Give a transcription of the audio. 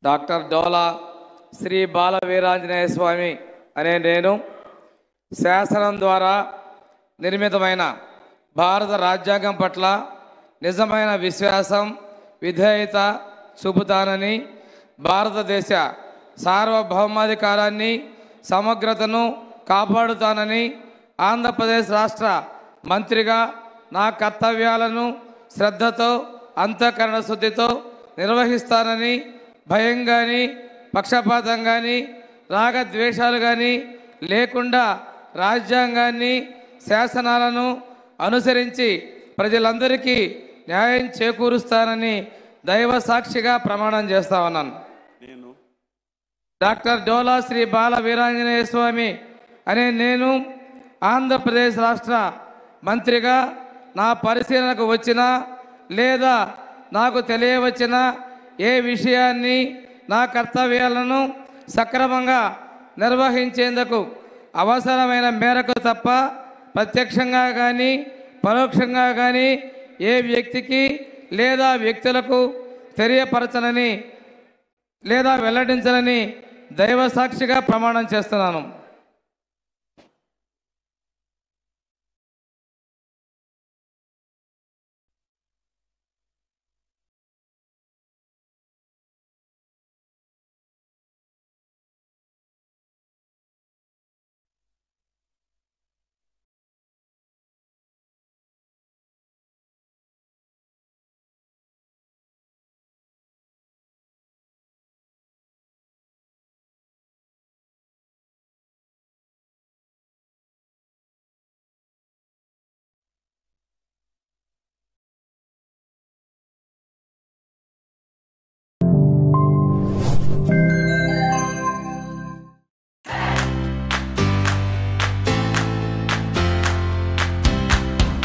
Doctor డోలా శ్రీ బాల వీరాంజనేయ స్వామి అనే నేను శాసనం ద్వారా నిర్మితమైన భారత రాజ్యాంగం పట్ల నిజమైన విశ్వాసం విధేయత చూపుతానని, భారతదేశ సార్వభౌమాధికారాన్ని సమగ్రతను కాపాడుతానని, ఆంధ్రప్రదేశ్ రాష్ట్ర మంత్రిగా నా కర్తవ్యాలను శ్రద్ధతో అంతఃకరణ శుద్ధితో నిర్వహిస్తానని, భయం కానీ పక్షపాతం కానీ రాగద్వేషాలు కానీ లేకుండా రాజ్యాంగాన్ని శాసనాలను అనుసరించి ప్రజలందరికీ న్యాయం చేకూరుస్తానని దైవ సాక్షిగా ప్రమాణం చేస్తా ఉన్నాను. డాక్టర్ డోలా శ్రీ బాల వీరాంజనేయ స్వామి అనే నేను ఆంధ్రప్రదేశ్ రాష్ట్ర మంత్రిగా నా పరిశీలనకు వచ్చిన లేదా నాకు తెలియవచ్చిన ఏ విషయాన్ని నా కర్తవ్యాలను సక్రమంగా నిర్వహించేందుకు అవసరమైన మేరకు తప్ప ప్రత్యక్షంగా కానీ పరోక్షంగా కానీ ఏ వ్యక్తికి లేదా వ్యక్తులకు తెలియపరచనని లేదా వెల్లడించనని దైవ సాక్షిగా ప్రమాణం చేస్తున్నాను.